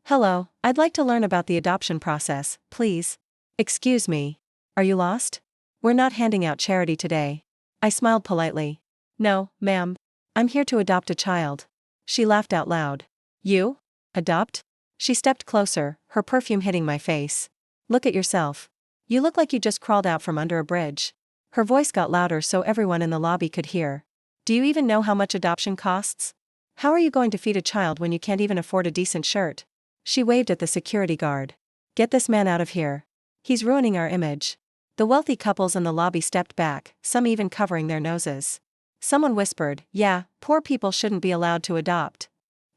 Hello, I'd like to learn about the adoption process, please. Excuse me. Are you lost? We're not handing out charity today. I smiled politely. No, ma'am. I'm here to adopt a child. She laughed out loud. You? Adopt? She stepped closer, her perfume hitting my face. Look at yourself. You look like you just crawled out from under a bridge. Her voice got louder so everyone in the lobby could hear. Do you even know how much adoption costs? How are you going to feed a child when you can't even afford a decent shirt? She waved at the security guard. Get this man out of here. He's ruining our image. The wealthy couples in the lobby stepped back, some even covering their noses. Someone whispered, yeah, poor people shouldn't be allowed to adopt.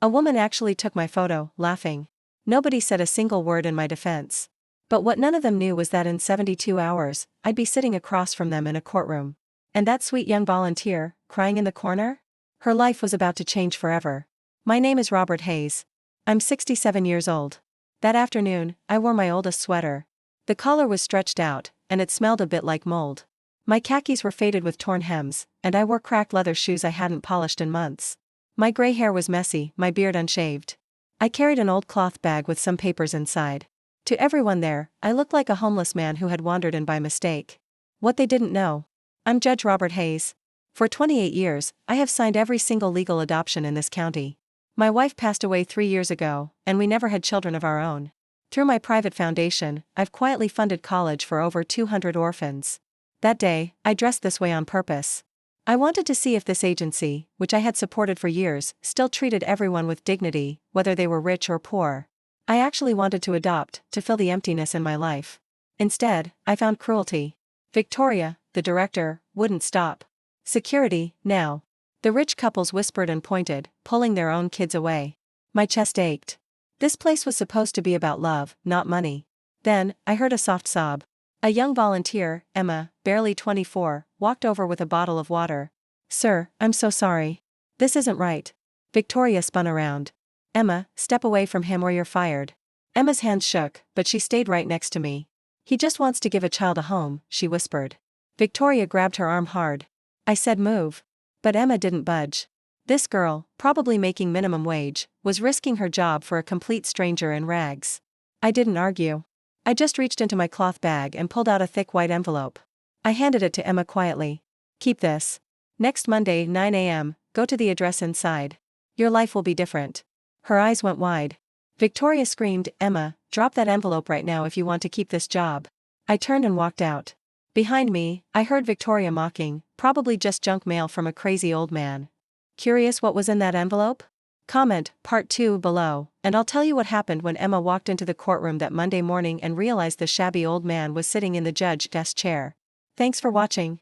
A woman actually took my photo, laughing. Nobody said a single word in my defense. But what none of them knew was that in 72 hours, I'd be sitting across from them in a courtroom. And that sweet young volunteer, crying in the corner? Her life was about to change forever. My name is Robert Hayes. I'm 67 years old. That afternoon, I wore my oldest sweater. The collar was stretched out, and it smelled a bit like mold. My khakis were faded with torn hems, and I wore cracked leather shoes I hadn't polished in months. My gray hair was messy, my beard unshaved. I carried an old cloth bag with some papers inside. To everyone there, I looked like a homeless man who had wandered in by mistake. What they didn't know. I'm Judge Robert Hayes. For 28 years, I have signed every single legal adoption in this county. My wife passed away 3 years ago, and we never had children of our own. Through my private foundation, I've quietly funded college for over 200 orphans. That day, I dressed this way on purpose. I wanted to see if this agency, which I had supported for years, still treated everyone with dignity, whether they were rich or poor. I actually wanted to adopt, to fill the emptiness in my life. Instead, I found cruelty. Victoria, the director, wouldn't stop. Security, now. The rich couples whispered and pointed, pulling their own kids away. My chest ached. This place was supposed to be about love, not money. Then, I heard a soft sob. A young volunteer, Emma, barely 24, walked over with a bottle of water. Sir, I'm so sorry. This isn't right. Victoria spun around. Emma, step away from him or you're fired. Emma's hands shook, but she stayed right next to me. He just wants to give a child a home, she whispered. Victoria grabbed her arm hard. I said move. But Emma didn't budge. This girl, probably making minimum wage, was risking her job for a complete stranger in rags. I didn't argue. I just reached into my cloth bag and pulled out a thick white envelope. I handed it to Emma quietly. Keep this. Next Monday, 9 a.m., go to the address inside. Your life will be different. Her eyes went wide. Victoria screamed, Emma, drop that envelope right now if you want to keep this job. I turned and walked out. Behind me, I heard Victoria mocking, probably just junk mail from a crazy old man. Curious what was in that envelope? Comment, part 2 below, and I'll tell you what happened when Emma walked into the courtroom that Monday morning and realized the shabby old man was sitting in the judge's desk chair. Thanks for watching.